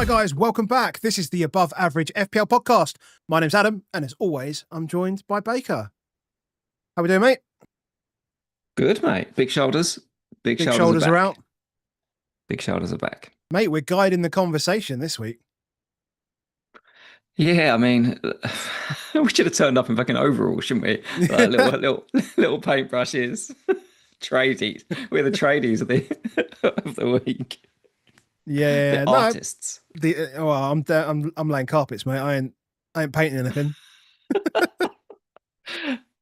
Right, guys, welcome back. This is the Above Average FPL podcast. My name's Adam, and as always, I'm joined by Baker. How we doing, mate? Good, mate. Big shoulders. Big shoulders are out. Big shoulders are back. Mate, we're guiding the conversation this week. Yeah, I mean, we should have turned up in fucking overalls, shouldn't we? Like little paintbrushes. Tradies. We're the tradies of the week. Yeah, the artists. I'm laying carpets, mate. I ain't painting anything.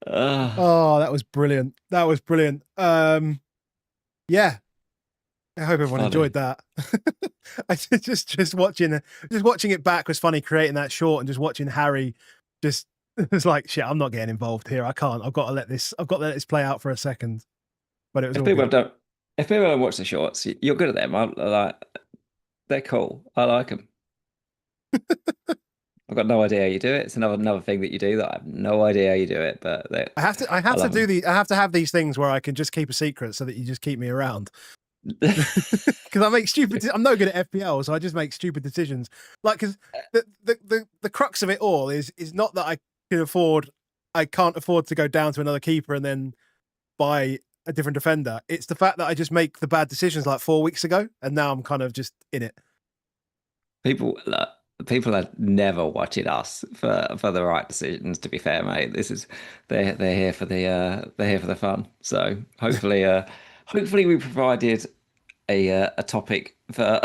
Oh, that was brilliant. Yeah, I hope everyone enjoyed that. I just watching it back was funny. Creating that short and just watching Harry, it was like, shit. I'm not getting involved here. I can't. I've got to let this play out for a second. But it was. If people don't watch the shorts, you're good at them. They're cool. I like them. I've got no idea how you do it. It's another thing that you do that I have no idea how you do it. But I have to have these things where I can just keep a secret so that you just keep me around. Because I make stupid. I'm no good at FPL, so I just make stupid decisions. Like, because the crux of it all is not that I can't afford to go down to another keeper and then buy a different defender. It's the fact that I just make the bad decisions like 4 weeks ago, and now I'm kind of just in it. People are never watching us for the right decisions. To be fair, mate, they're here for the fun. So hopefully we provided a topic for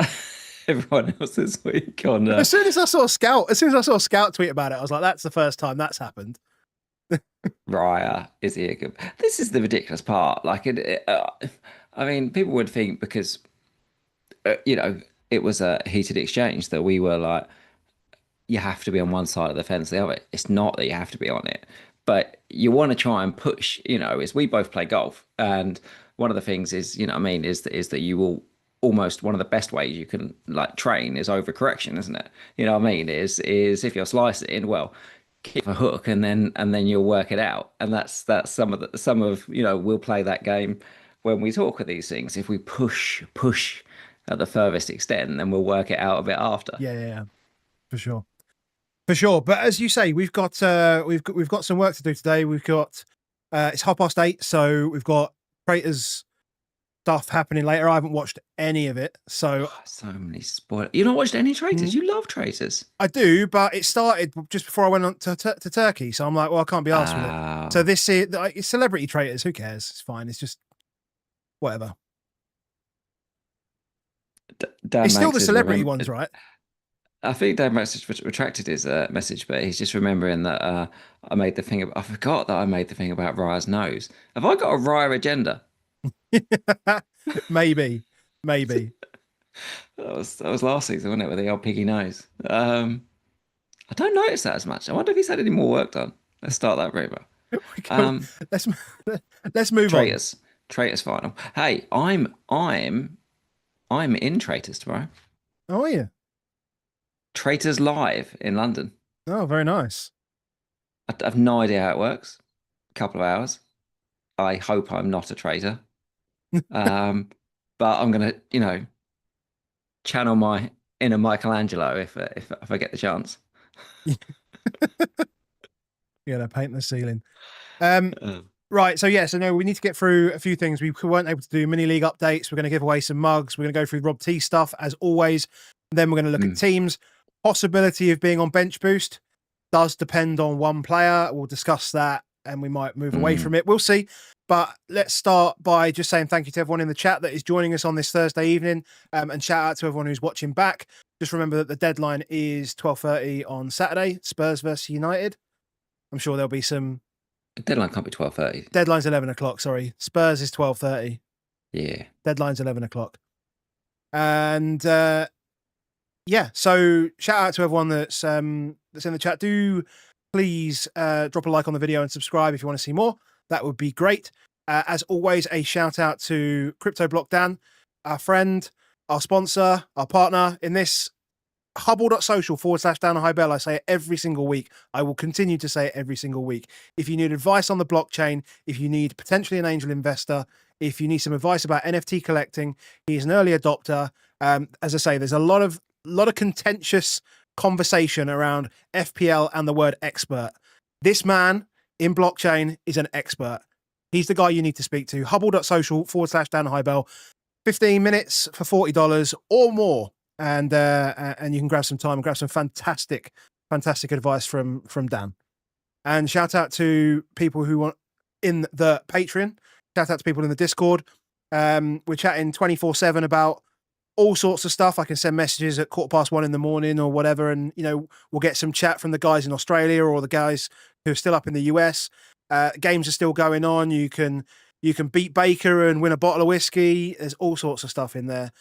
everyone else this week. As soon as I saw Scout tweet about it, I was like, that's the first time that's happened. Raya, is he a good? This is the ridiculous part. Like, I mean, people would think because it was a heated exchange that we were like, you have to be on one side of the fence, the other. It's not that you have to be on it, but you want to try and push. Is we both play golf, and one of the things is, is that you will almost one of the best ways you can like train is overcorrection, isn't it? Is if you're slicing, well, keep a hook and then you'll work it out. And that's some of we'll play that game when we talk of these things. If we push at the furthest extent, then we'll work it out a bit after. Yeah, for sure. But as you say, we've got some work to do today. We've got it's 8:30, so we've got Traitors stuff happening later. I haven't watched any of it, so so many spoilers. You not watched any Traitors? You love Traitors. I do, but it started just before I went on to Turkey, so I'm like, well, I can't be asked with it. So this is it's celebrity Traitors. Who cares? It's fine. It's just whatever. It's still the celebrity ones, right? I think Dan retracted his message, but he's just remembering that I forgot that I made the thing about Raya's nose. Have I got a Raya agenda? Maybe. That was last season, wasn't it, with the old piggy nose? I don't notice that as much. I wonder if he's had any more work done. Let's start that rumor. Let's move on. Traitors final. Hey, I'm in Traitors tomorrow. Oh, are you? Traitors live in London. Oh, very nice. I have no idea how it works. A couple of hours. I hope I'm not a traitor. But I'm gonna, channel my inner Michelangelo if I get the chance. You're gonna paint the ceiling. Right, so no, we need to get through a few things. We weren't able to do mini league updates. We're going to give away some mugs. We're going to go through Rob T stuff as always. Then we're going to look at teams. Possibility of being on bench boost does depend on one player. We'll discuss that, and we might move away from it. We'll see. But let's start by just saying thank you to everyone in the chat that is joining us on this Thursday evening, and shout out to everyone who's watching back. Just remember that the deadline is 12:30 on Saturday. Spurs versus United. I'm sure there'll be some. Deadline can't be 12:30. Deadline's 11 o'clock. Sorry, Spurs is 12:30. Yeah. Deadline's 11 o'clock. And so shout out to everyone that's in the chat. Do please drop a like on the video and subscribe if you want to see more. That would be great. As always, a shout out to Crypto Block Dan, our friend, our sponsor, our partner in this. Hubble.social/Dan High Bell. I say it every single week. I will continue to say it every single week. If you need advice on the blockchain, if you need potentially an angel investor, if you need some advice about NFT collecting, he is an early adopter. As I say, there's a lot of lot of contentious conversation around FPL and the word expert. This man in blockchain is an expert. He's the guy you need to speak to. Hubble.social/Dan Hybel. 15 minutes for $40 or more. And you can grab some time and grab some fantastic advice from Dan. And shout out to people who want in the Patreon. Shout out to people in the Discord. We're chatting 24/7 about all sorts of stuff. I can send messages at 1:15 in the morning or whatever. And, we'll get some chat from the guys in Australia or the guys who are still up in the US. Games are still going on. You can beat Baker and win a bottle of whiskey. There's all sorts of stuff in there.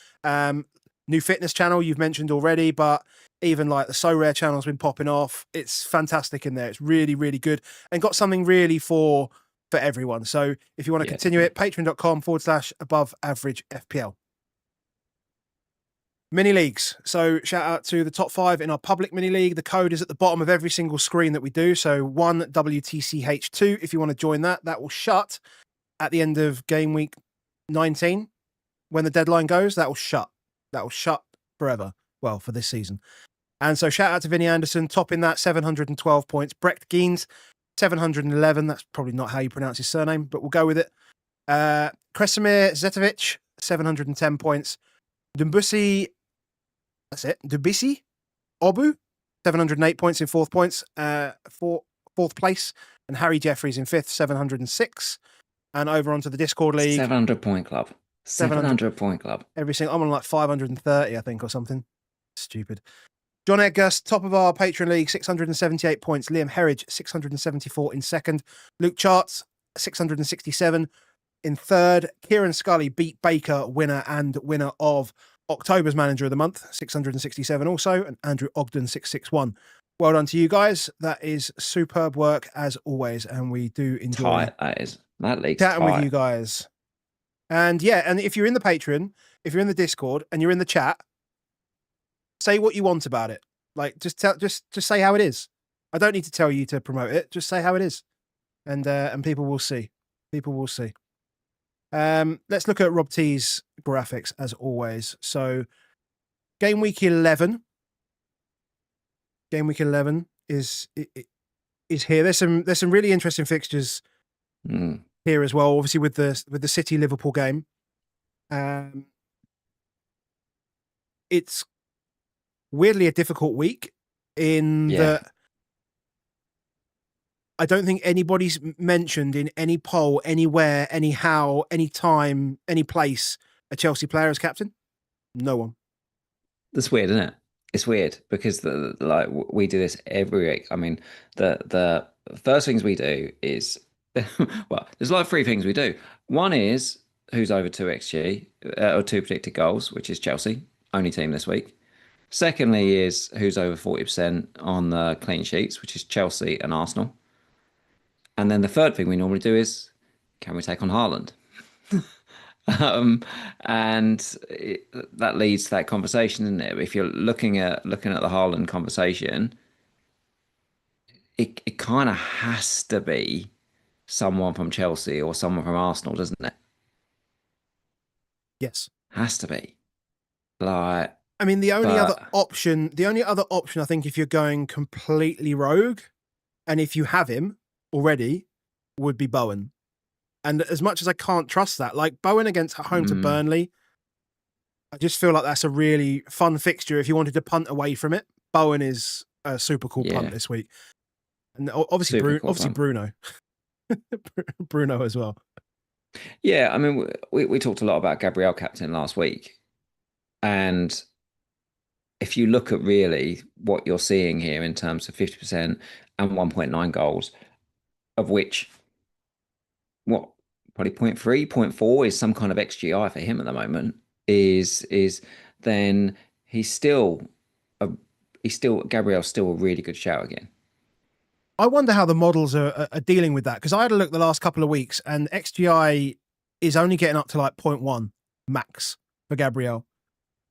New fitness channel you've mentioned already, but even like the So Rare channel has been popping off. It's fantastic in there. It's really, really good and got something really for everyone. So if you want to continue it, patreon.com/above-average-FPL. Mini leagues. So shout out to the top 5 in our public mini league. The code is at the bottom of every single screen that we do. So 1WTCH2, if you want to join that will shut at the end of game week 19. When the deadline goes, that will shut forever. Well, for this season. And so shout out to Vinny Anderson, topping that 712 points. Brecht Geens, 711. That's probably not how you pronounce his surname, but we'll go with it. Kresimir Zetovic, 710 points. Dumbusi, that's it. Dubisi Obu, 708 points in fourth place. And Harry Jeffries in fifth, 706. And over onto the Discord League. 700 point club. 700 point club. I'm on like 530, I think, or something. Stupid. John Edgus, top of our Patreon League, 678 points. Liam Herridge, 674 in second. Luke Charts, 667 in third. Kieran Scully beat Baker, winner of October's Manager of the Month, 667 also. And Andrew Ogden, 661. Well done to you guys. That is superb work as always. And we do enjoy tight, that is. That league's chatting tight with you guys. And and if you're in the Patreon, if you're in the Discord and you're in the chat, say what you want about it. Like just say how it is. I don't need to tell you to promote it. Just say how it is. And people will see. Let's look at Rob T's graphics as always. So game week 11. Game week 11 is here. There's some really interesting fixtures here as well, obviously with the City Liverpool game. It's weirdly a difficult week in that I don't think anybody's mentioned in any poll, anywhere, anyhow, any time, any place a Chelsea player as captain. No one. That's weird, isn't it? It's weird because we do this every week. I mean, the first things we do is well, there's like 3 things we do. One is who's over 2 XG or 2 predicted goals, which is Chelsea, only team this week. Secondly is who's over 40% on the clean sheets, which is Chelsea and Arsenal. And then the third thing we normally do is, can we take on Haaland? That leads to that conversation, isn't it? If you're looking at the Haaland conversation, it kind of has to be someone from Chelsea or someone from Arsenal, doesn't it? Yes. Has to be. Like, I mean, the only other option I think if you're going completely rogue and if you have him already would be Bowen. And as much as I can't trust that, like Bowen against home to Burnley, I just feel like that's a really fun fixture. If you wanted to punt away from it, Bowen is a super cool punt this week. And obviously, Bruno. Bruno as well. Yeah, I mean, we talked a lot about Gabriel captain last week. And if you look at really what you're seeing here in terms of 50% and 1.9 goals, of which, probably 0.3, 0.4 is some kind of XGI for him at the moment, is then Gabriel's still a really good shout again. I wonder how the models are dealing with that, because I had a look the last couple of weeks and XGI is only getting up to like 0.1 max for Gabriel.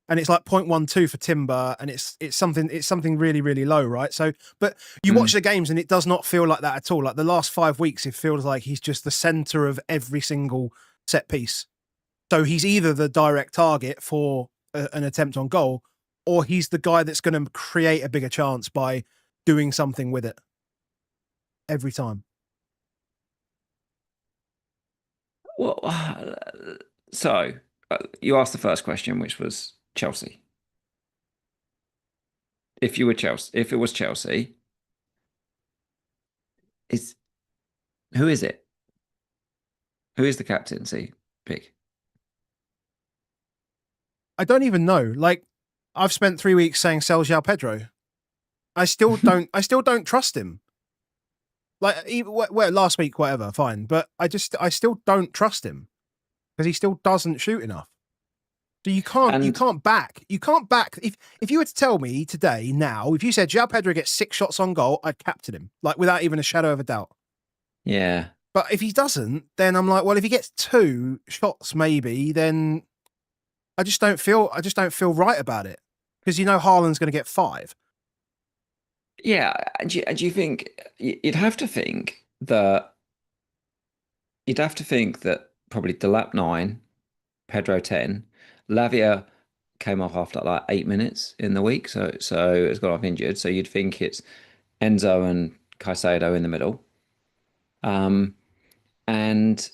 And it's like 0.12 for Timber, and it's something really, really low, right? So, but you watch the games and it does not feel like that at all. Like the last 5 weeks, it feels like he's just the center of every single set piece. So he's either the direct target for an attempt on goal, or he's the guy that's going to create a bigger chance by doing something with it every time. Well, so you asked the first question, which was Chelsea. If you were Chelsea, if it was Chelsea, is who is it? Who is the captaincy pick? I don't even know. Like, I've spent 3 weeks saying sell Jalpedra. I still don't trust him. Like, well, last week, whatever, fine. But I still don't trust him because he still doesn't shoot enough. So you can't back. If you were to tell me today, now, if you said Jalpedra gets 6 shots on goal, I'd captain him, like, without even a shadow of a doubt. Yeah. But if he doesn't, then I'm like, well, if he gets 2 shots, maybe, then I just don't feel right about it because Haaland's going to get 5. Yeah, and you think you'd have to think that probably Delap 9, Pedro 10, Lavia came off after like 8 minutes in the week, so it's got off injured. So you'd think it's Enzo and Caicedo in the middle, and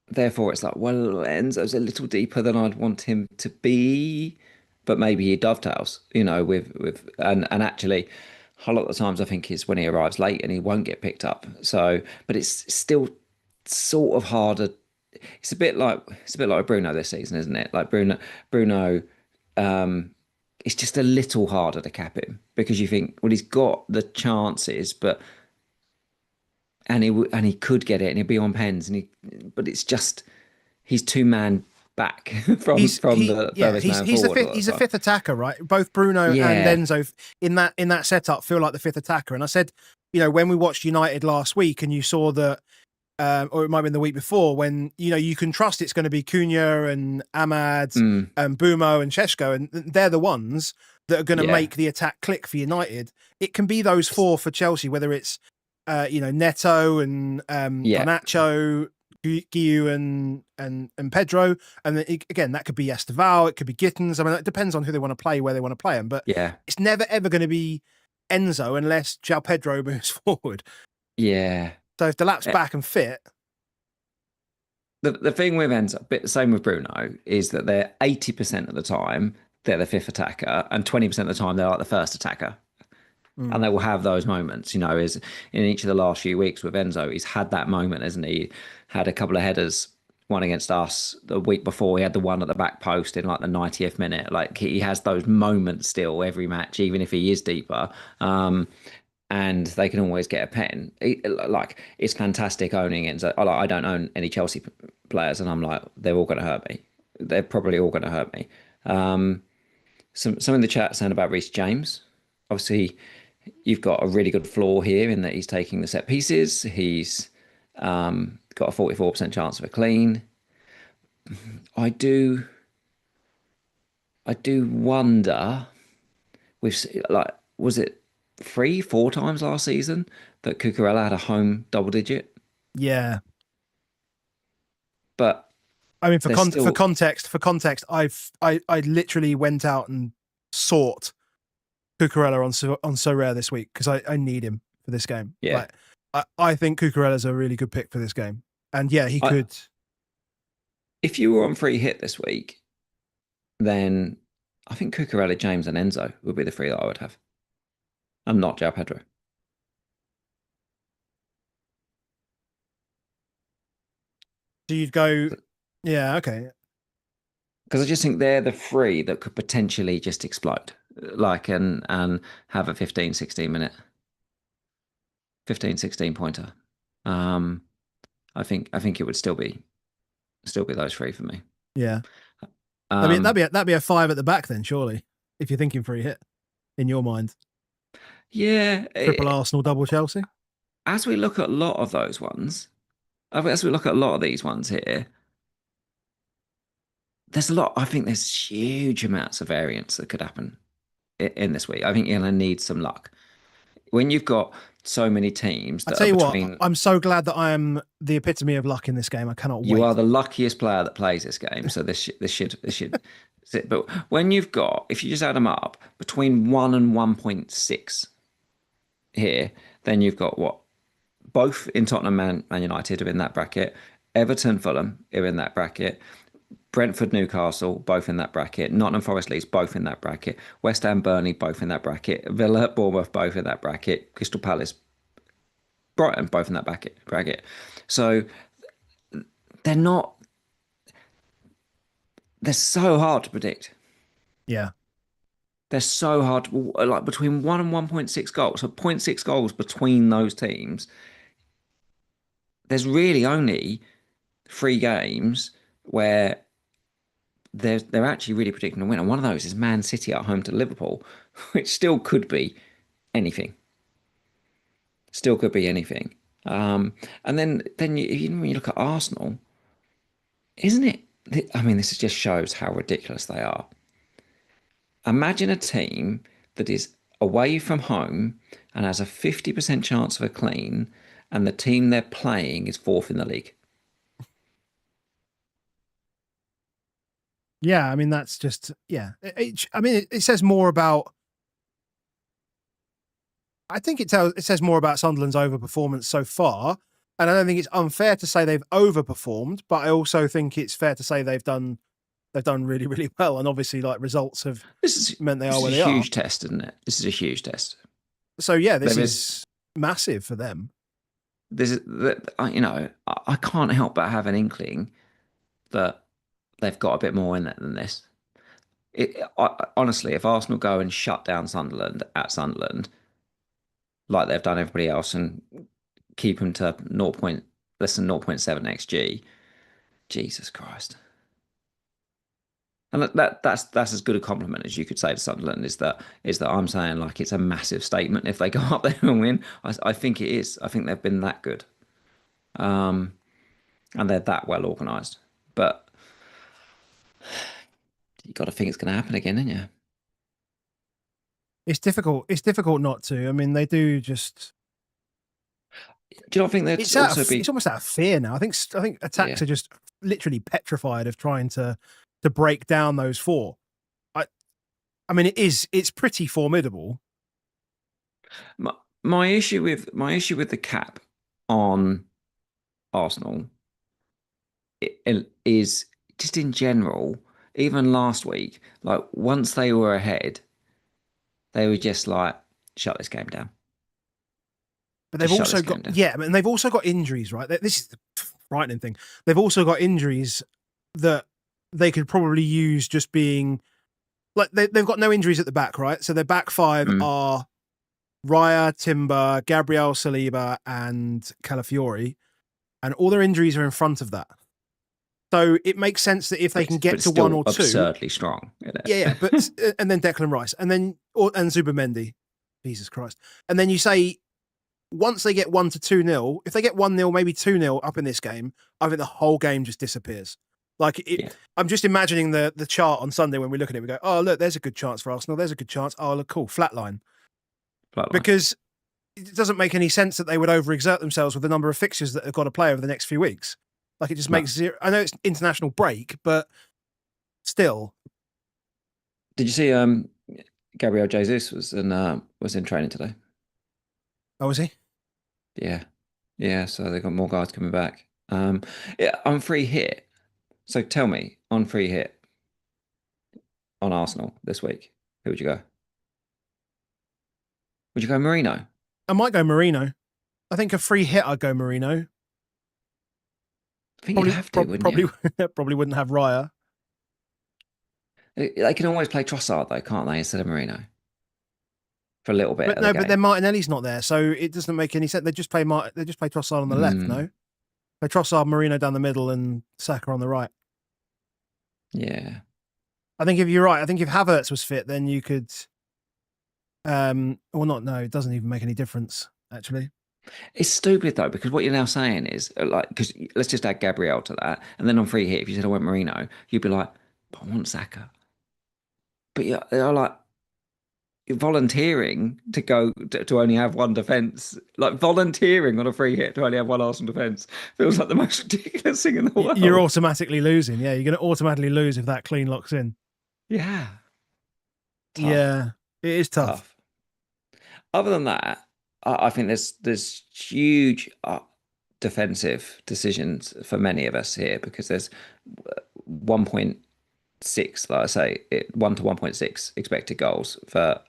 therefore it's like, well, Enzo's a little deeper than I'd want him to be, but maybe he dovetails, with and actually. A lot of the times I think is when he arrives late and he won't get picked up. So, but it's still sort of harder. It's a bit like Bruno this season, isn't it? Like Bruno, it's just a little harder to cap him because you think, well, he's got the chances, and he could get it and he'll be on pens but it's just he's 2-man back from the furthest man forward. He's a fifth attacker, right? Both Bruno and Enzo in that setup feel like the fifth attacker. And I said, when we watched United last week, and you saw that, or it might have been the week before, when you can trust it's going to be Cunha and Ahmad and Bumo and Sheshko, and they're the ones that are going to make the attack click for United. It can be those 4 for Chelsea, whether it's Neto and Garnacho, Guiu and Pedro, and again that could be Esteval, it could be Gittins. I mean, it depends on who they want to play, where they want to play them. But it's never ever going to be Enzo unless Jalpedra moves forward. Yeah. So if Delap's back and fit, the thing with Enzo, bit the same with Bruno, is that they're 80% of the time they're the fifth attacker, and 20% of the time they're like the first attacker. And they will have those moments, is in each of the last few weeks with Enzo, he's had that moment, hasn't he? Had a couple of headers, one against us the week before. He had the one at the back post in like the 90th minute. Like he has those moments still every match, even if he is deeper. And they can always get a pen. It's fantastic owning Enzo. I don't own any Chelsea players, and I'm like, they're all going to hurt me. They're probably all going to hurt me. Some in the chat saying about Reece James. Obviously, you've got a really good floor here in that he's taking the set pieces. He's got a 44% chance of a clean. I do wonder, was it 3-4 times last season that Cucurella had a home double digit? Yeah. But I mean, for context, I literally went out and sought Cucurella on So Rare this week because I need him for this game. Yeah. I think Cucurella's a really good pick for this game. And he could. If you were on free hit this week, then I think Cucurella, James, and Enzo would be the 3 that I would have. And not Jalpedra. So you'd go, yeah, okay. Because I just think they're the 3 that could potentially just explode, and have a 15, 16 minute, 15, 16 pointer. I think it would still be those 3 for me. Yeah. I mean, that'd be a 5 at the back then, surely, if you're thinking free hit in your mind. Yeah. Triple Arsenal, double Chelsea. As we look at a lot of those ones, as we look at a lot of these ones here, I think there's huge amounts of variance that could happen in this week. I think you're going to need some luck. When you've got so many teams that I tell you what, I'm so glad that I am the epitome of luck in this game. I cannot wait. You are the luckiest player that plays this game, so this should But when you've got, if you just add them up, between 1 and 1.6 here, then you've got what? Both in Tottenham and Man United are in that bracket. Everton, Fulham are in that bracket. Brentford, Newcastle, both in that bracket. Nottingham Forest, Leeds, both in that bracket. West Ham, Burnley, both in that bracket. Villa, Bournemouth, both in that bracket. Crystal Palace, Brighton, both in that bracket. So they're not. They're so hard to predict. Yeah. They're so hard to, like between 1 and 1.6 goals. So 0.6 goals between those teams. There's really only 3 games where they're actually really predicting a win. And one of those is Man City at home to Liverpool, which still could be anything. Still could be anything. And then when you look at Arsenal, isn't it? I mean, this just shows how ridiculous they are. Imagine a team that is away from home and has a 50% chance of a clean, and the team they're playing is 4th in the league. Yeah, I mean, that's just, yeah. It says more about, I think it says more about Sunderland's overperformance so far. And I don't think it's unfair to say they've overperformed, but I also think it's fair to say they've done really, really well. And obviously, like, results have meant they are where they are. This is a huge test, isn't it? This is a huge test. So yeah, this is massive for them. This is, you know, I can't help but have an inkling that they've got a bit more in it than this. Honestly, if Arsenal go and shut down Sunderland at Sunderland, like they've done everybody else, and keep them to less than 0.7 xg, Jesus Christ. And that's as good a compliment as you could say to Sunderland, is that I'm saying, like, it's a massive statement if they go up there and win. I think it is. I think they've been that good, and they're that well organised. But you got to think it's going to happen again, ain't you? It's difficult. It's difficult not to. I mean, they do just. Do you not think that it's almost out of fear now? I think attacks are just literally petrified of trying to break down those 4. I mean, it's pretty formidable. My issue with the cap on Arsenal is just in general. Even last week, like, once they were ahead, they were just like, shut this game down. But they've also got and they've also got injuries, right? This is the frightening thing. They've also got injuries that they could probably use just being like, they've got no injuries at the back, right? So their back 5 are Raya, Timber, Gabriel, Saliba, and Calafiori, and all their injuries are in front of that. So it makes sense that if they can get to 1 or 2, absurdly strong. Yeah, but and then Declan Rice, and Zubimendi, Jesus Christ, and then you say, once they get 1 to 2-0, if they get 1-0, maybe 2-0 up in this game, I think the whole game just disappears. Like, I'm just imagining the chart on Sunday when we look at it. We go, oh, look, there's a good chance for Arsenal. There's a good chance. Oh, look, cool, flatline. Because it doesn't make any sense that they would overexert themselves with the number of fixtures that they've got to play over the next few weeks. Like, it just makes zero. I know it's international break, but still. Did you see Gabriel Jesus was in training today? Oh, was he? Yeah. So they got more guys coming back. On free hit. So tell me, on free hit on Arsenal this week, who would you go? Would you go Marino? I might go Marino. I think a free hit, I'd go Marino. I think you'd have to, wouldn't you? Probably wouldn't have Raya. They can always play Trossard, though, can't they, instead of Marino? For a little bit. But but then Martinelli's not there, so it doesn't make any sense. They just play Trossard on the left, no? Play Trossard, Marino down the middle, and Saka on the right. Yeah. I think if you're right, I think if Havertz was fit, then you could. No, it doesn't even make any difference, actually. It's stupid, though, because what you're now saying is, like, because let's just add Gabriel to that, and then on free hit, if you said I want Marino, you'd be like, but I want Saka. But you're like, you're volunteering to go to only have one defence. Like, volunteering on a free hit to only have one Arsenal defence feels like the most ridiculous thing in the world. You're automatically losing. Yeah, you're going to automatically lose if that clean locks in. Yeah. Tough. Yeah, it is tough. Tough. Other than that, I think there's huge defensive decisions for many of us here because there's 1.6, like I say, 1 to 1.6 expected goals for a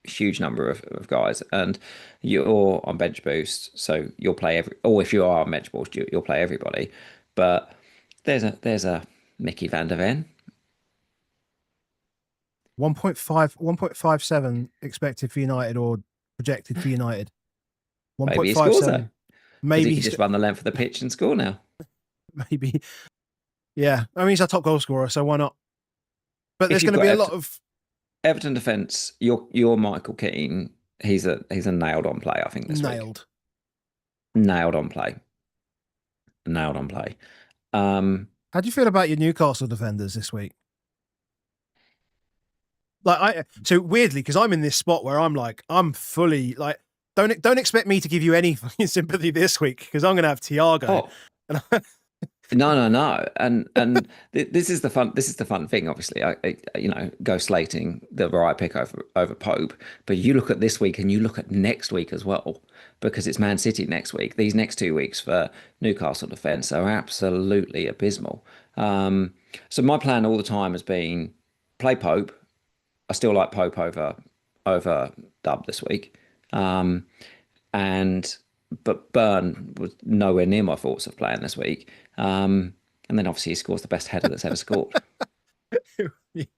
huge number of guys, and you're on bench boost, so you'll play or if you are on bench boost, you'll play everybody. But there's a Mickey van der Ven. 1.57 expected for United or projected for United. Maybe he scores 1.57. though. Maybe he can just run the length of the pitch and score now. Maybe. Yeah. I mean, he's our top goal scorer, so why not? But there's going to be a lot of Everton defence. Your Michael Keane. He's a nailed on play. I think this week. Nailed on play. Nailed on play. How do you feel about your Newcastle defenders this week? So weirdly, because I'm in this spot where I'm fully like, don't expect me to give you any sympathy this week because I'm going to have Thiago. Oh. No, and this is the fun thing. Obviously, I go slating the right pick over Pope, but you look at this week and you look at next week as well because it's Man City next week. These next 2 weeks for Newcastle defence are absolutely abysmal. So my plan all the time has been play Pope. I still like Pope over Dub this week, but Burn was nowhere near my thoughts of playing this week. And then obviously he scores the best header that's ever scored.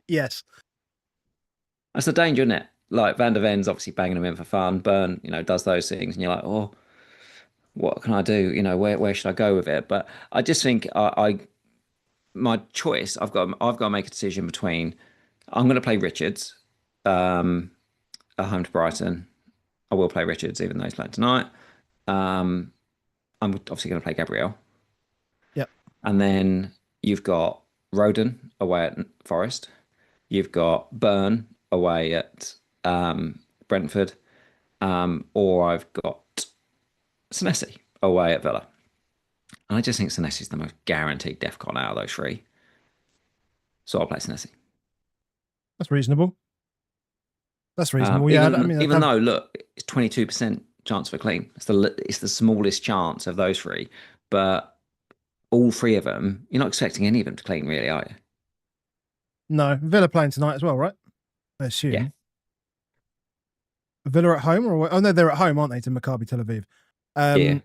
Yes. That's the danger, isn't it? Like Van der Ven's obviously banging him in for fun. Burn, does those things, and you're like, oh, what can I do? Where should I go with it? But I just think my choice, I've got to make a decision between I'm going to play Richards at home to Brighton. I will play Richards even though he's playing tonight. I'm obviously going to play Gabriel. Yep. And then you've got Roden away at Forest. You've got Burn away at Brentford. Or I've got Senesi away at Villa. And I just think Senesi's the most guaranteed DEFCON out of those three. So I'll play Senesi. That's reasonable. Yeah, even though look, it's 22% chance for clean. It's the smallest chance of those three, but all three of them, you're not expecting any of them to clean, really, are you? No, Villa playing tonight as well, right? I assume. Yeah. Villa at home or oh no, they're at home, aren't they? To Maccabi Tel Aviv. Yeah.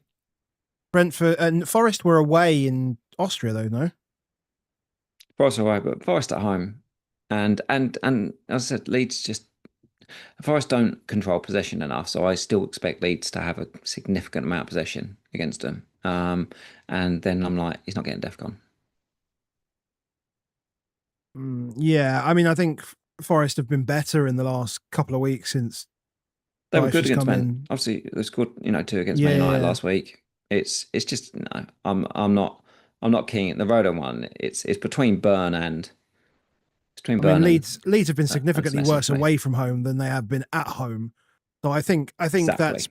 Brentford and Forest were away in Austria, though. No. Forest away, but Forest at home, and as I said, Leeds just. Forest don't control possession enough, so I still expect Leeds to have a significant amount of possession against them. And then I'm like, he's not getting DEFCON. Yeah, I mean, I think Forest have been better in the last couple of weeks since they were good against Man. Obviously, they scored 2 against Man United last week. It's just no, I'm not keen. The Rodon one, it's between Burn and. Leeds have been significantly worse away from home than they have been at home. So I think exactly.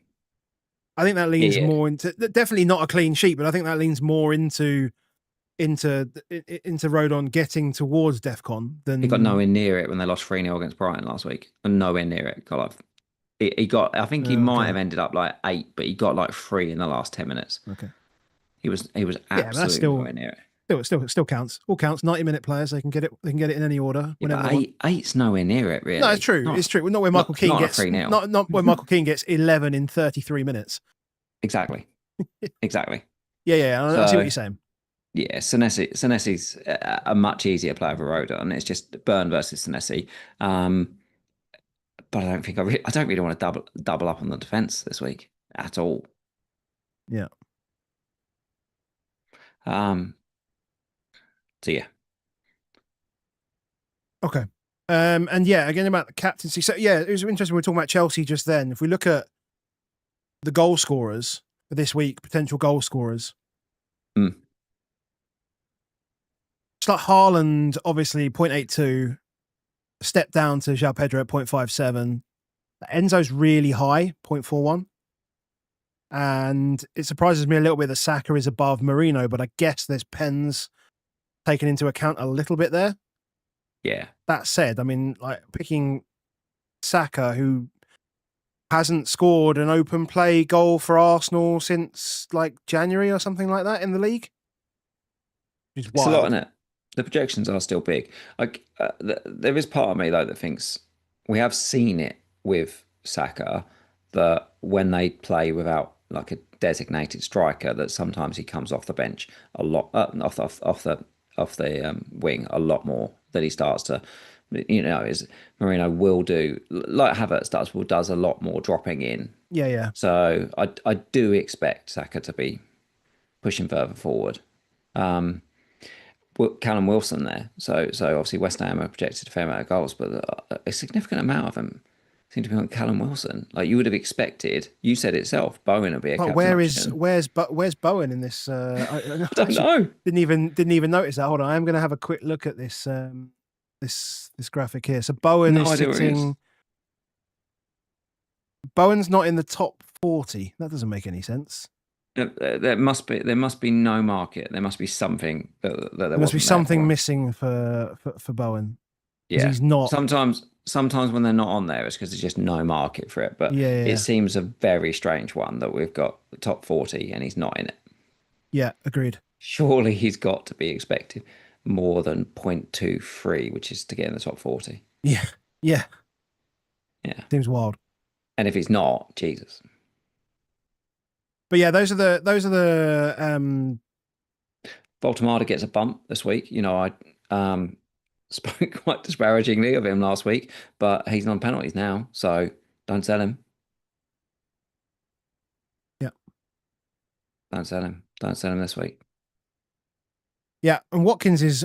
that leans more into definitely not a clean sheet, but I think that leans more into Rodon getting towards DEFCON than he got nowhere near it when they lost 3-0 against Brighton last week, and nowhere near it. I think he might have ended up like 8, but he got like 3 in the last 10 minutes. Okay, he was absolutely nowhere near it. Still counts. All counts. 90-minute players. They can get it in any order. Whenever eight's nowhere near it, really. No, it's true. It's true. Not where Michael Keane gets. Not where Michael Keane gets 11 in 33 minutes. Exactly. Yeah. I see what you're saying. Yeah, Senesi's a much easier player for Rodon. It's just Burn versus Senesi. But I don't think I don't really want to double up on the defense this week at all. Yeah. So yeah. Okay. And yeah, again about the captaincy. So yeah, it was interesting. We were talking about Chelsea just then. If we look at the goal scorers for this week, potential goal scorers. It's like Haaland, obviously 0.82, step down to Jalpedra at 0.57. Enzo's really high, 0.41. And it surprises me a little bit that Saka is above Marino, but I guess there's pens taken into account a little bit there. Yeah. That said, I mean, like picking Saka, who hasn't scored an open play goal for Arsenal since like January or something like that in the league. Which is It's a lot wild. in it. The projections are still big. Like there is part of me though that thinks we have seen it with Saka that when they play without like a designated striker, that sometimes he comes off the bench a lot, off the wing a lot more. That he starts to, is Marino will do like Havertz does a lot more dropping in. Yeah, yeah. So I do expect Saka to be pushing further forward. Callum Wilson there. So obviously West Ham are projected a fair amount of goals, but a significant amount of them seem to be on Callum Wilson. Like you would have expected. You said it yourself. Bowen would be a But captain option. where's Bowen in this? I don't know. Didn't even notice that. Hold on, I'm going to have a quick look at this this graphic here. So Bowen No is idea where he is. sitting. Bowen's not in the top 40. That doesn't make any sense. There must be no market. There must be something that there There must be wasn't there for something him. missing for Bowen. Because Yeah. he's not. Sometimes when they're not on there, it's because there's just no market for it. But it Yeah. seems a very strange one that we've got the top 40 and he's not in it. Yeah, agreed. Surely he's got to be expected more than 0.23, which is to get in the top 40. Yeah. Yeah. Yeah. Seems wild. And if he's not, Jesus. But yeah, those are the Baltimore gets a bump this week. I spoke quite disparagingly of him last week, but he's on penalties now, so don't sell him. Yeah. Don't sell him. Don't sell him this week. Yeah, and Watkins is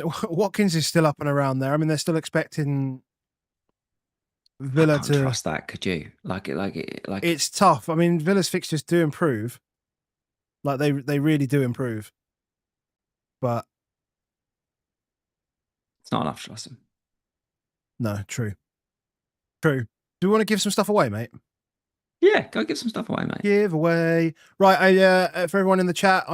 still up and around there. I mean, they're still expecting Villa I can't trust that, could you? Like it's tough. I mean, Villa's fixtures do improve. Like they really do improve. But it's not enough to trust him. No, true. Do we want to give some stuff away, mate? Yeah, go give some stuff away, mate. Give away. Right, for everyone in the chat,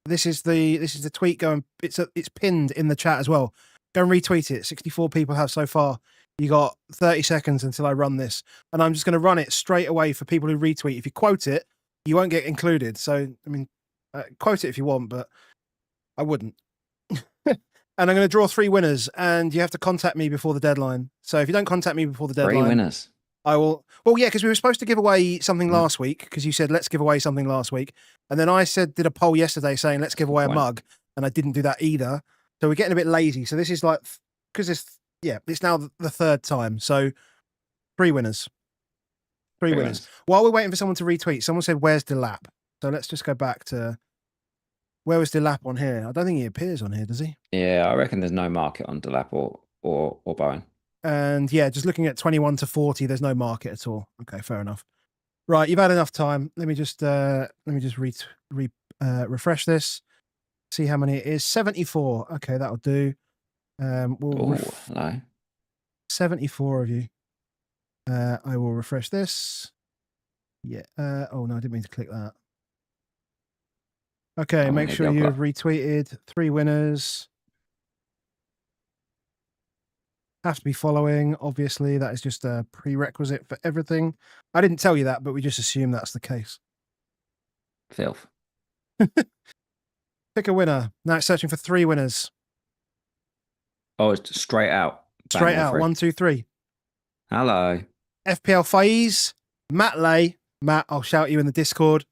this is the tweet going. It's pinned in the chat as well. Go and retweet it. 64 people have so far. You got 30 seconds until I run this, and I'm just going to run it straight away for people who retweet. If you quote it, you won't get included. So, I mean, quote it if you want, but I wouldn't. And I'm going to draw 3 winners, and you have to contact me before the deadline. So if you don't contact me before the deadline, 3 winners. I will. Well, yeah, because we were supposed to give away something last week, because you said let's give away something last week, and then I did a poll yesterday saying let's give away a mug, and I didn't do that either. So we're getting a bit lazy. So this is like because it's now the 3rd time. So 3 winners. 3 winners. While we're waiting for someone to retweet, someone said where's Delap? So let's just go back to where was Delap on here. I don't think he appears on here, does he? Yeah, I reckon there's no market on Delap or Bowen. And yeah, just looking at 21 to 40, there's no market at all. Okay, fair enough. Right, you've had enough time. Let me just refresh this. See how many it is. 74. Okay, that'll do. Hello. 74 of you. I will refresh this. Yeah. Oh no, I didn't mean to click that. Okay, make sure you've retweeted 3 winners. Have to be following, obviously. That is just a prerequisite for everything. I didn't tell you that, but we just assume that's the case. Filth. Pick a winner. Now it's searching for 3 winners. Oh, it's straight out. Straight out. 1, 2, 3. Hello. FPL Faiz, Matt Lay. Matt, I'll shout you in the Discord.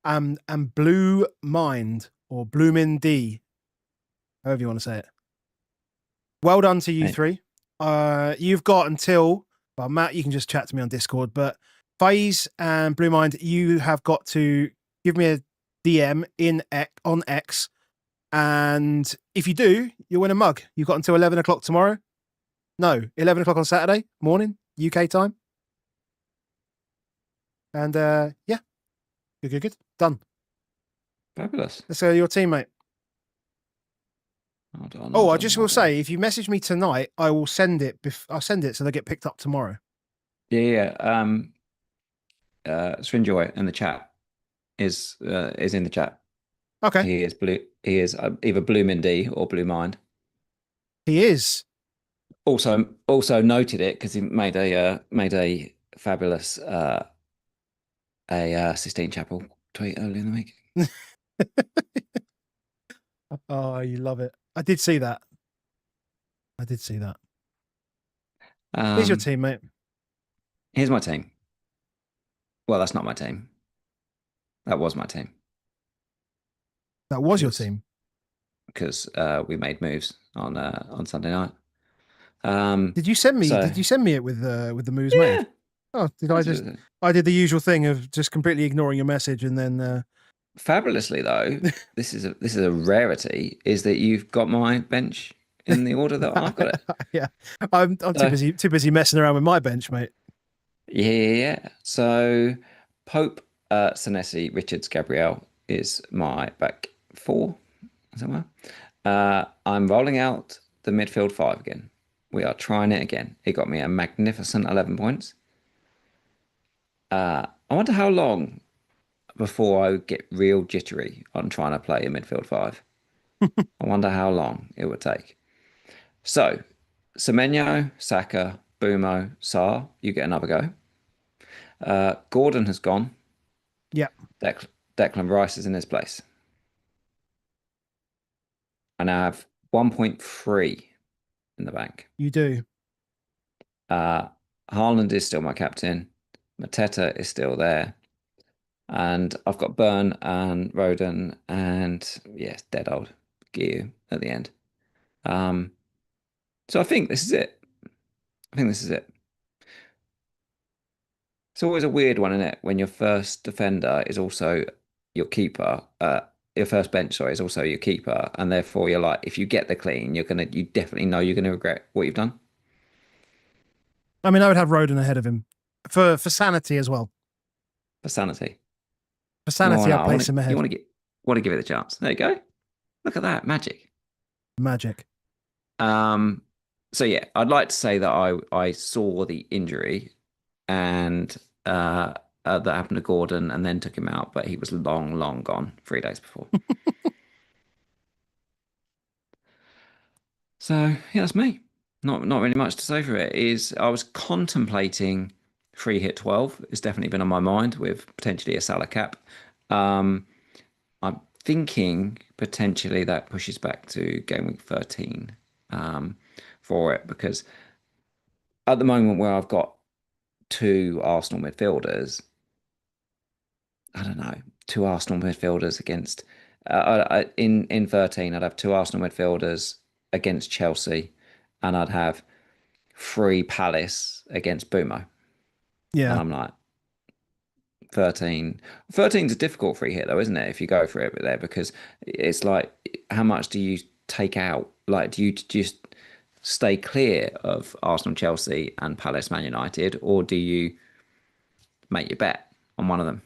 And Blue Mind or Bloomin' D. However you want to say it. Well done to you 3. You've got until, well, Matt, you can just chat to me on Discord, but Faiz and Blue Mind, you have got to give me a DM on X, and if you do, you'll win a mug. You've got until 11 o'clock tomorrow. No, 11 o'clock on Saturday morning, UK time. And yeah, good. Done. Fabulous. Let's go to your teammate. I just will say, if you message me tonight, I will send it. I'll send it so they get picked up tomorrow. Yeah. Srinjoy in the chat is in the chat. Okay. He is blue. He is either Bloomin' D or Blue Mind. He is. Also noted it because he made a fabulous Sistine Chapel tweet earlier in the week. Oh, you love it. I did see that. I did see that. Here's your team, mate. Here's my team. Well, that's not my team. That was my team. That was your team. Because we made moves on Sunday night. Did you send me? So, did you send me it with the moves yeah. made? Oh, did I just? I did the usual thing of just completely ignoring your message and then. Fabulously though, this is a rarity. Is that you've got my bench in the order that I've got it? Yeah, I'm too busy messing around with my bench, mate. Yeah. So Pope, Senesi, Richards, Gabriel is my back four somewhere. I'm rolling out the midfield five again. We are trying it again. It got me a magnificent 11 points. I wonder how long before I get real jittery on trying to play a midfield five. I wonder how long it would take. So, Semenyo, Saka, Bumo, Sarr, you get another go. Gordon has gone. Yeah. Declan Rice is in his place. I now have 1.3 in the bank. You do. Haaland is still my captain. Mateta is still there. And I've got Burn and Roden and, yes, dead old Gear at the end. So I think this is it. It's always a weird one, isn't it? When your first defender is also your keeper, your first bench, sorry, is also your keeper, and therefore you're like, if you get the clean, you definitely know you're gonna regret what you've done. I mean, I would have Roden ahead of him for sanity as well. For sanity. For sanity, I'd place him ahead. You want to give it a chance. There you go. Look at that magic. Magic. So yeah, I'd like to say that I saw the injury and that happened to Gordon and then took him out, but he was long gone 3 days before. So yeah, that's me. Not really much to say for it. I was contemplating free hit 12. It's definitely been on my mind with potentially a Salah cap. I'm thinking potentially that pushes back to game week 13 for it, because at the moment where I've got two Arsenal midfielders, I don't know, two Arsenal midfielders against in 13, I'd have two Arsenal midfielders against Chelsea, and I'd have three Palace against Bumo. Yeah. And I'm like, 13. 13's a difficult free hit though, isn't it? If you go for it there, because it's like, how much do you take out? Like, do you just stay clear of Arsenal, Chelsea, and Palace, Man United, or do you make your bet on one of them?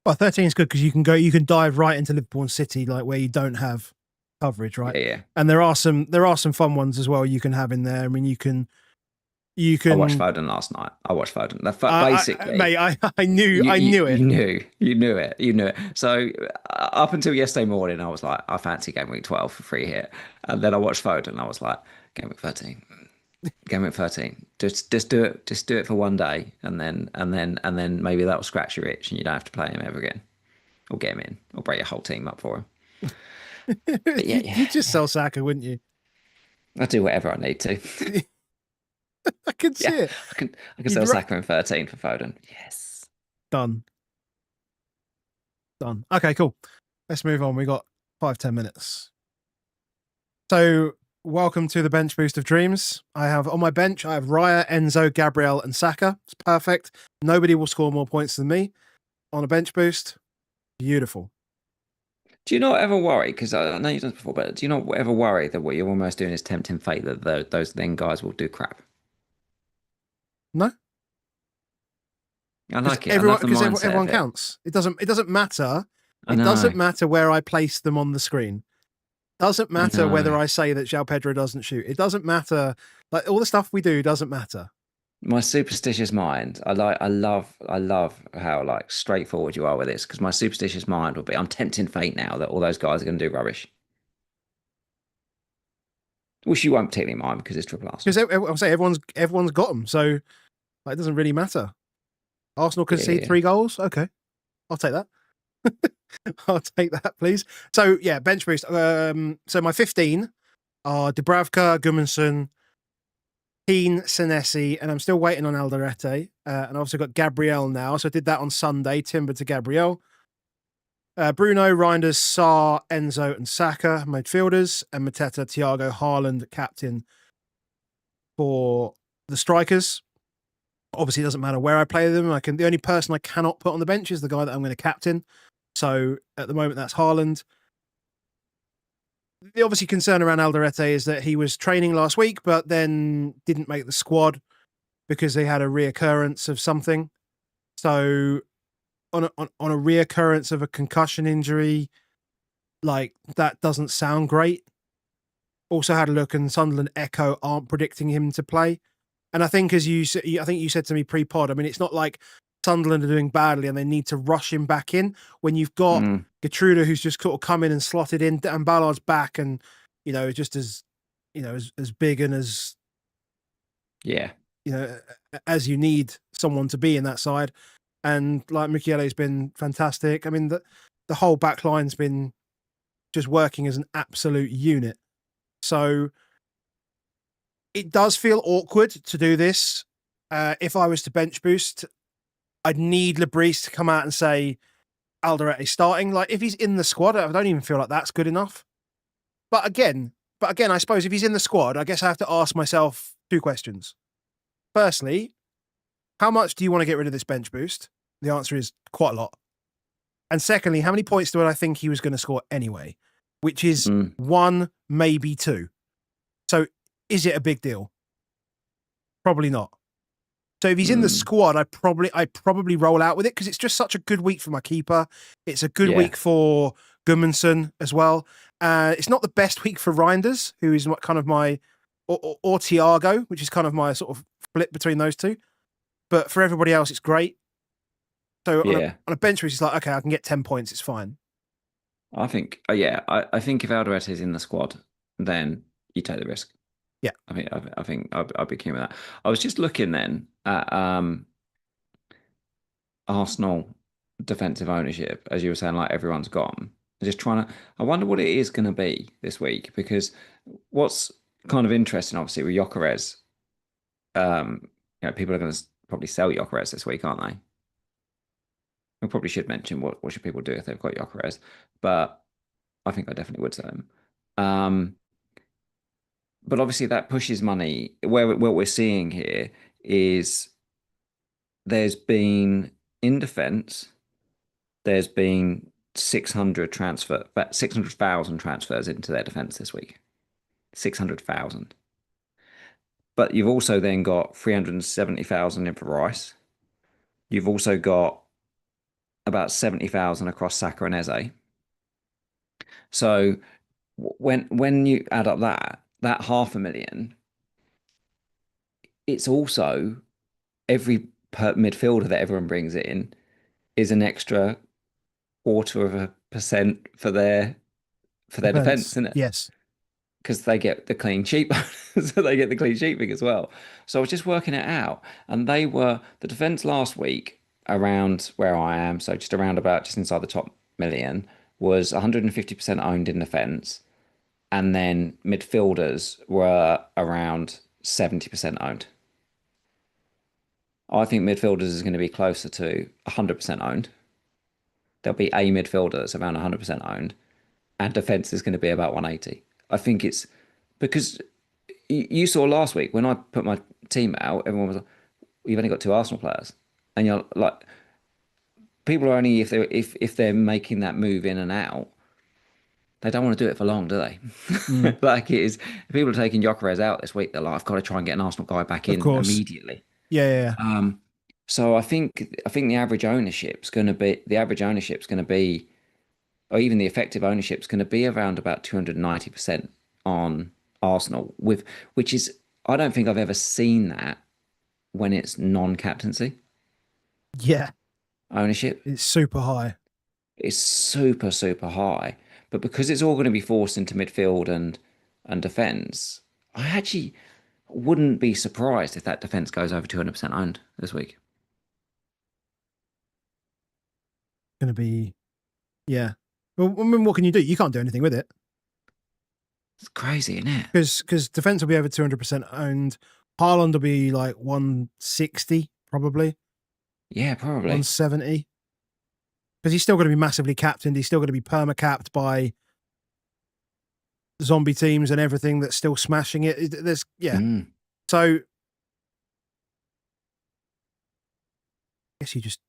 Well, 13 is good because you can dive right into Liverpool and City, like where you don't have coverage, right? Yeah. And there are some fun ones as well you can have in there. I mean, you can. I watched Foden last night. Basically, mate, I knew it. You knew it. So up until yesterday morning, I was like, I fancy game week 12 for free hit, and then I watched Foden, and I was like, game week 13. Game week 13. Just do it. Just do it for one day, and then maybe that'll scratch your itch, and you don't have to play him ever again, or get him in, or break your whole team up for him. You'd just sell Saka, wouldn't you? I'll do whatever I need to. I can see it. I can sell Saka in 13 for Foden. Yes. Done. Okay, cool. Let's move on. We got 5-10 minutes. So welcome to the bench boost of dreams. I have on my bench, I have Raya, Enzo, Gabriel, and Saka. It's perfect. Nobody will score more points than me on a bench boost. Beautiful. Do you not ever worry, because I know you've done this before, but do you not ever worry that what you're almost doing is tempting fate, that those then guys will do crap? No. I like it. Because everyone counts. It doesn't matter. It doesn't matter where I place them on the screen. Doesn't matter whether I say that Jalpedra doesn't shoot. It doesn't matter. Like, all the stuff we do doesn't matter. My superstitious mind, I love how like straightforward you are with this, because my superstitious mind will be, I'm tempting fate now that all those guys are going to do rubbish. Which you won't particularly mind because it's triple Arsenal. Because I'll say everyone's got them, so like, it doesn't really matter. Arsenal concede 3 goals. Okay, I'll take that. I'll take that, please. So yeah, bench boost. So my 15 are Dubravka, Gudmundsson, Keane, Senesi, and I'm still waiting on Alderete. And I've also got Gabriel now. So I did that on Sunday, Timber to Gabriel. Bruno, Reinders, Sarr, Enzo, and Saka, midfielders, and Mateta, Thiago, Haaland, captain for the strikers. Obviously, it doesn't matter where I play them. The only person I cannot put on the bench is the guy that I'm going to captain. So at the moment, that's Haaland. The obviously concern around Alderete is that he was training last week, but then didn't make the squad because they had a reoccurrence of something. So on a reoccurrence of a concussion injury, like, that doesn't sound great. Also had a look, and Sunderland Echo aren't predicting him to play. And I think, as you said to me pre-pod, I mean, it's not like Sunderland are doing badly and they need to rush him back in when you've got Jalpedra, who's just sort of come in and slotted in, and Ballard's back, and just as as big and as as you need someone to be in that side. And like, Mukiele's been fantastic. I mean, the whole back line's been just working as an absolute unit. So it does feel awkward to do this. If I was to bench boost, I'd need Lebris to come out and say Alderete starting. Like, if he's in the squad, I don't even feel like that's good enough. But again, I suppose if he's in the squad, I guess I have to ask myself 2 questions. Firstly, how much do you want to get rid of this bench boost? The answer is quite a lot. And secondly, how many points do I think he was going to score anyway? Which is 1, maybe 2. So is it a big deal? Probably not. So if he's in the squad, I probably roll out with it, because it's just such a good week for my keeper. It's a good week for Gudmundsson as well. It's not the best week for Reinders, who is kind of my, or Thiago, which is kind of my sort of flip between those two. But for everybody else, it's great. So on a bench boost, it's like, okay, I can get 10 points. It's fine. I think, I think if Alderete is in the squad, then you take the risk. Yeah, I think I'd be keen with that. I was just looking then at Arsenal defensive ownership, as you were saying, like, everyone's gone. Just trying to, I wonder what it is going to be this week, because what's kind of interesting, obviously, with Gyökeres, people are going to probably sell Gyökeres this week, aren't they? We probably should mention what should people do if they've got Gyökeres, but I think I definitely would sell him. But obviously that pushes money. What we're seeing here is there's been, in defence, there's been 600,000 transfers into their defence this week. 600,000. But you've also then got 370,000 in for Rice. You've also got about 70,000 across Saka and Eze. So when you add up that 500,000, it's also every midfielder that everyone brings in is an extra 0.25% for their defence, isn't it? Yes. Because they get the clean sheet, so they get the clean sheet thing as well. So I was just working it out, and they were the defence last week around where I am, so just inside the top million, was 150% owned in defence, and then midfielders were around 70% owned. I think midfielders is going to be closer to 100% owned. There'll be a midfielder that's around 100% owned, and defence is going to be about 180. I think it's because you saw last week when I put my team out, everyone was like, "You've only got 2 Arsenal players," and you're like, people are only if they're making that move in and out, they don't want to do it for long, do they? Like, it is, if people are taking Gyökeres out this week, they're like, I've got to try and get an Arsenal guy back in immediately. Yeah. So I think the average ownership's going to be, or even the effective ownership's going to be around about 290% on Arsenal, which is, I don't think I've ever seen that when it's non-captaincy. Yeah. Ownership. It's super high. It's super high. But because it's all going to be forced into midfield and defence, I actually wouldn't be surprised if that defense goes over 200% owned this week. Going to be, yeah. Well, I mean, what can you do? You can't do anything with it It's crazy, isn't it? because defense will be over 200% owned. Haaland will be like 160 probably, Yeah, probably. 170. Because he's still going to be massively captained. He's still going to be perma-capped by zombie teams and everything that's still smashing it. There's, yeah. So I guess you just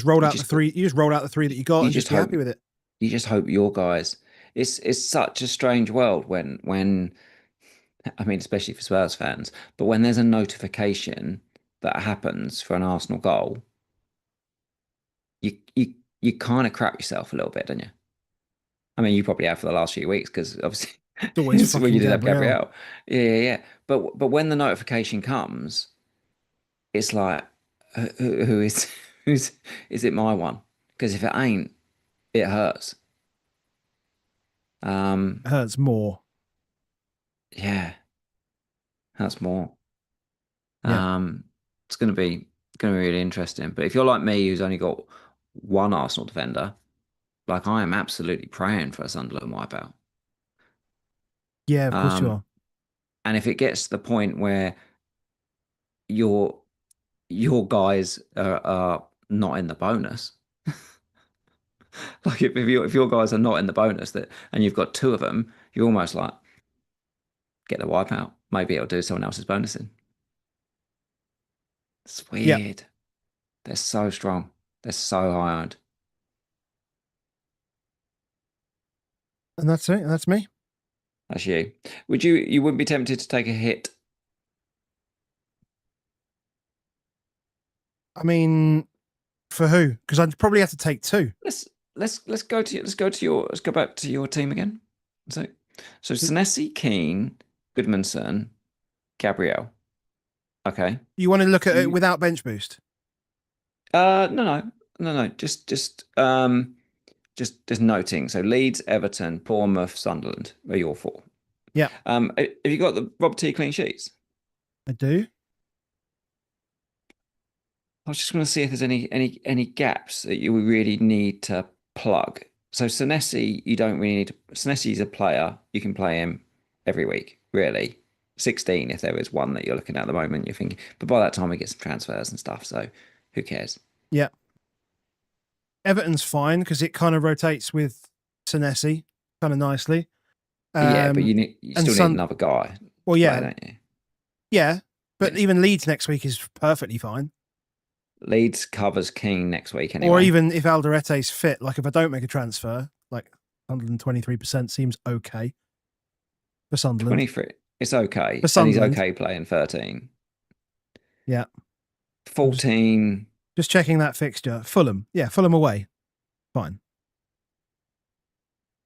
rolled out the three. You just rolled out the three that you got and just be happy with it. You just hope your guys. It's such a strange world when I mean, especially for Spurs fans, but when there's a notification that happens for an Arsenal goal, you kind of crap yourself a little bit, don't you? I mean, you probably have for the last few weeks because obviously It's always when you did have Gabriel. Gabriel. Yeah. But when the notification comes, it's like, who is is it my one? Because if it ain't, it hurts. It hurts more. Yeah, hurts more. Yeah. It's gonna be really interesting. But if you're like me, who's only got one Arsenal defender, like I am absolutely praying for a Sunderland wipeout. Yeah, of course you are. And if it gets to the point where your guys are not in the bonus, like if your guys are not in the bonus and you've got two of them, you're almost like get the wipeout. Maybe it'll do someone else's bonusing. It's weird. Yep. They're so strong. They're so high owned. And that's it. That's me. That's you. You wouldn't be tempted to take a hit? I mean, for who? Because I'd probably have to take two. Let's go back to your team again. So Senesi, Keane, Goodmanson, Gabriel. Okay. You want to look at it without bench boost? No. Just noting. So Leeds, Everton, Bournemouth, Sunderland are your four. Yeah. Have you got the Rob T clean sheets? I do. I was just going to see if there's any gaps that you really need to plug. So Senesi, you don't really need to. Senesi's a player. You can play him every week, really. 16 if there is one that you're looking at the moment, you're thinking. But by that time, we get some transfers and stuff. So who cares? Yeah. Everton's fine because it kind of rotates with Senesi kind of nicely. Yeah, but you still need another guy. Well, yeah. Play, don't you? Yeah. But even Leeds next week is perfectly fine. Leeds covers King next week anyway. Or even if Alderete's fit, like if I don't make a transfer, like 123% seems okay for Sunderland. 23. It's okay. For Sunderland. And he's okay playing 13. Yeah. 14. Just checking that fixture. Fulham. Yeah, Fulham away. Fine.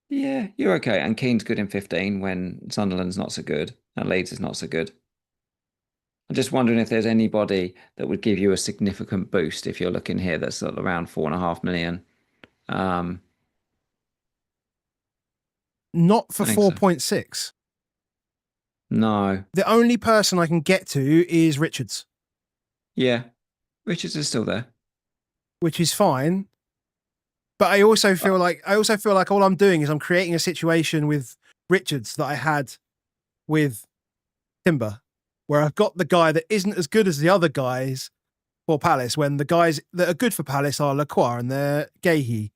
Yeah, you're okay. And Keane's good in 15 when Sunderland's not so good and Leeds is not so good. I'm just wondering if there's anybody that would give you a significant boost if you're looking here that's around 4.5 million. Not for 4.6. So. No. The only person I can get to is Richards. Yeah. Richards is still there. Which is fine. But I also feel like all I'm doing is I'm creating a situation with Richards that I had with Timber, where I've got the guy that isn't as good as the other guys for Palace, when the guys that are good for Palace are Lacroix and they're Gahey,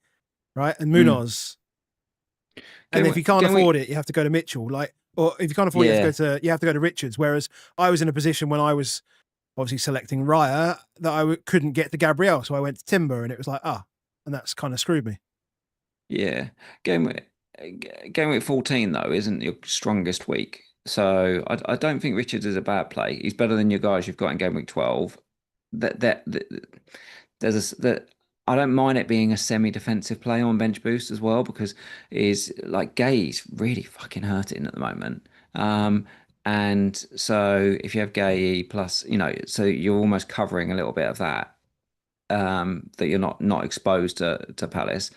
right? And Munoz. And if you can't afford it, you have to go to Mitchell. Or if you can't afford it, you have to go to Richards. Whereas I was in a position when I was obviously selecting Raya that I couldn't get to Gabriel. So I went to Timber and it was like, and that's kind of screwed me. Yeah. Game week 14, though, isn't your strongest week. So I don't think Richards is a bad play. He's better than your guys you've got in game week 12. I don't mind it being a semi-defensive play on bench boost as well, because is like Gay's really fucking hurting at the moment. And so if you have Gay plus, so you're almost covering a little bit of that, that you're not exposed to Palace.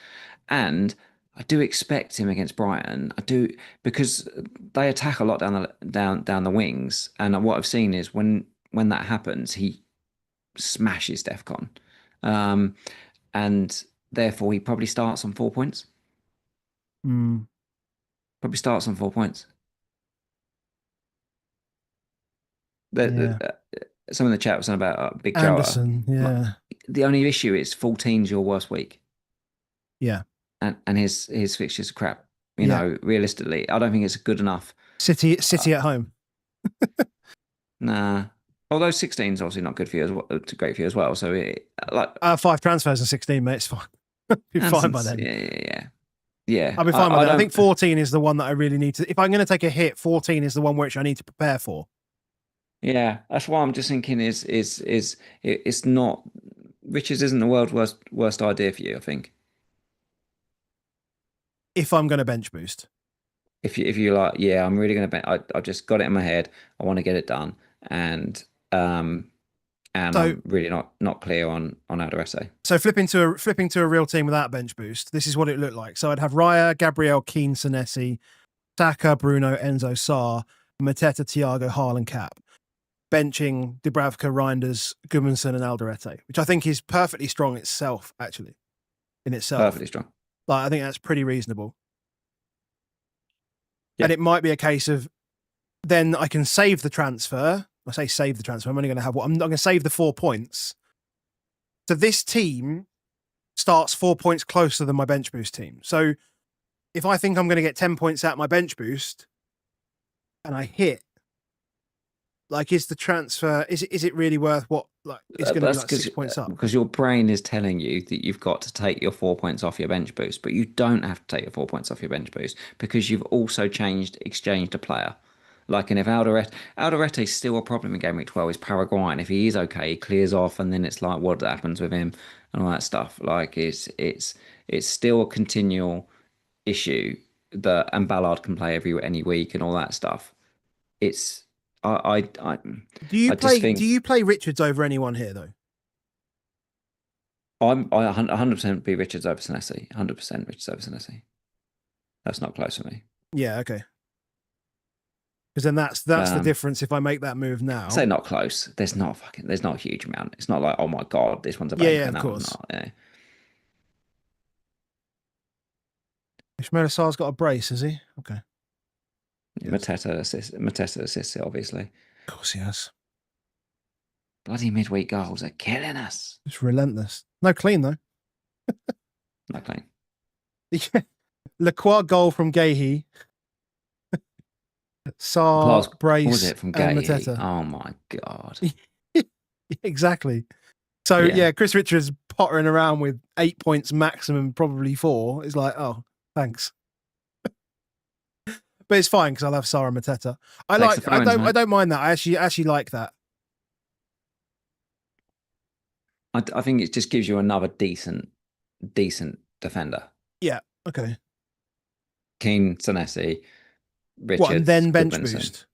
And I do expect him against Brighton. I do, because they attack a lot down the wings, and what I've seen is when that happens, he smashes Defcon, um, and therefore he probably starts on 4 points. Mm, Probably starts on 4 points. yeah. Some in the chat was saying about Big Jota. Anderson, yeah. The only issue is 14's your worst week, Yeah. and his fixtures are crap. Yeah. Realistically, I don't think it's good enough. City at home. Nah. Although 16 is obviously not good for you as well, great for you as well. So like 5 transfers in 16, mate. It's fine. Be fine by then. Yeah. I'll be fine by then. I think don't- 14 is the one that I really need to. If I'm going to take a hit, 14 is the one which I need to prepare for. Yeah, that's why I'm just thinking it's not Richards isn't the world's worst idea for you, I think. If I'm going to bench boost. If you like, yeah, I'm really gonna bet. I've just got it in my head. I want to get it done, and So I'm really not clear on Alderete. So flipping to a real team without bench boost, this is what it looked like. So I'd have Raya, Gabriel, Keane, Senesi, Saka, Bruno, Enzo, Sarr, Mateta, Thiago, Haaland, Cap. Benching Dubravka, Reinders, Gudmundsson, and Alderete, which I think is perfectly strong itself, actually. In itself. Perfectly strong. Like, I think that's pretty reasonable. Yeah. And it might be a case of then I can save the transfer. I say save the transfer. I'm only going to have I'm going to save the 4 points. So this team starts 4 points closer than my bench boost team. So if I think I'm going to get 10 points out of my bench boost and I hit, like, is the transfer, is it really worth what, like, it's going to be like 6 points up? Because your brain is telling you that you've got to take your 4 points off your bench boost, but you don't have to take your 4 points off your bench boost because you've also exchanged a player. Like, and if Alderete is still a problem in game week 12, is Paraguayan. If he is okay, he clears off, and then it's like, what happens with him and all that stuff. Like, it's still a continual issue and Ballard can play any week and all that stuff. It's do you play Richards over anyone here though? I 100% be Richards over Senesi. 100% Richards over Senesi. That's not close for me. Yeah, okay. Because then that's the difference if I make that move now. Say not close. There's not a huge amount. It's not like, oh my god, this one's a bank. Yeah, of course. Ismail Sarr's got a brace, has he? Okay. Yes. Mateta assists it, obviously. Of course he has. Bloody midweek goals are killing us. It's relentless. No clean though. No clean. Lacroix goal from Gahey. Sarr, brace, was it from Gahey? Mateta. Oh my god. Exactly. So yeah, Chris Richards pottering around with 8 points maximum, probably 4, is like, oh, thanks. But it's fine because I'll have Sarr and Mateta. I don't mind that. I actually like that. I think it just gives you another decent defender. Yeah. Okay. Keane, Senesi, Richards, and then bench boost.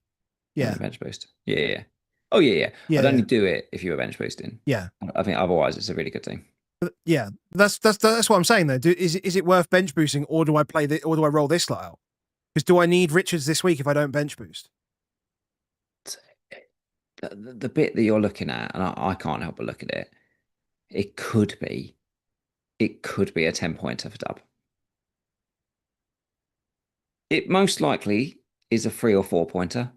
Yeah. Bench boost. Yeah. Oh yeah. I'd only do it if you were bench boosting. Yeah. I think otherwise it's a really good team. Yeah. That's what I'm saying though. Is it worth bench boosting, or do I roll this lot out? Because do I need Richards this week if I don't bench boost? The bit that you're looking at, and I can't help but look at it, it could be a 10-pointer for Dub. It most likely is a 3 or 4-pointer,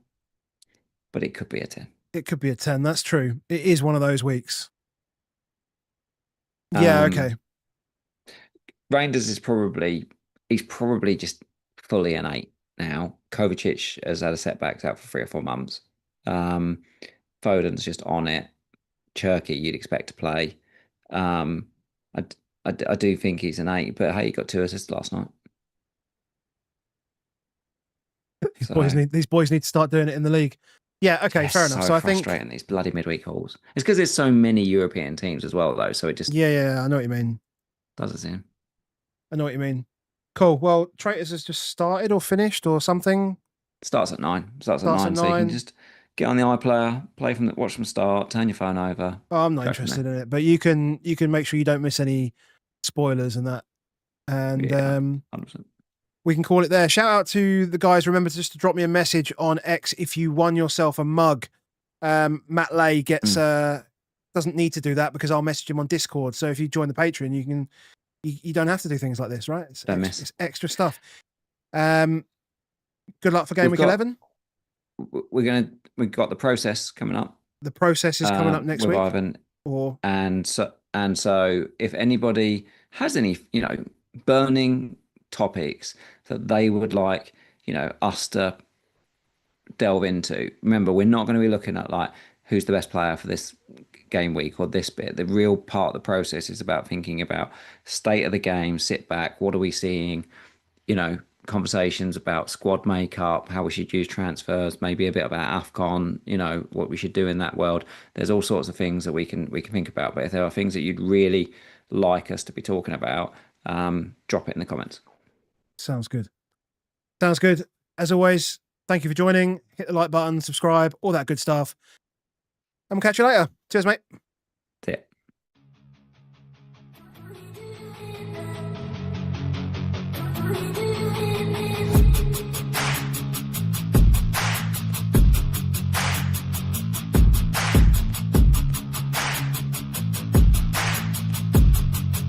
but it could be a 10. It could be a 10. That's true. It is one of those weeks. Yeah. Okay. Reinders is probably just fully an 8 now. Kovacic has had a setback out for 3 or 4 months. Foden's just on it. Cherky, you'd expect to play. I do think he's an 8, but hey, he got 2 assists last night. These boys need to start doing it in the league. Yeah, okay, fair enough. So I think frustrating, these bloody midweek calls. It's because there's so many European teams as well, though. So it just I know what you mean. Does it seem? I know what you mean. Cool. Well, Traitors has just started or finished or something. Starts at 9. Starts at 9. So you can just get on the iPlayer, watch from start, turn your phone over. Oh, I'm not interested in it, but you can make sure you don't miss any spoilers and that. And Yeah, 100%. we can call it there. Shout out to the guys. Remember just to drop me a message on X if you won yourself a mug. Matt Lay gets doesn't need to do that because I'll message him on Discord. So if you join the Patreon, you don't have to do things like this, right? It's extra stuff. Good luck for game week 11. We've got the process coming up. The process is coming up next week. Ivan. And so if anybody has any, burning topics that they would like, us to delve into. Remember, we're not going to be looking at like who's the best player for this game week or this bit. The real part of the process is about thinking about state of the game, sit back, what are we seeing, conversations about squad makeup, how we should use transfers, maybe a bit about AFCON, what we should do in that world. There's all sorts of things that we can think about. But if there are things that you'd really like us to be talking about, drop it in the comments. Sounds good. As always, thank you for joining. Hit the like button, subscribe, all that good stuff. And we'll catch you later. Cheers, mate. See ya.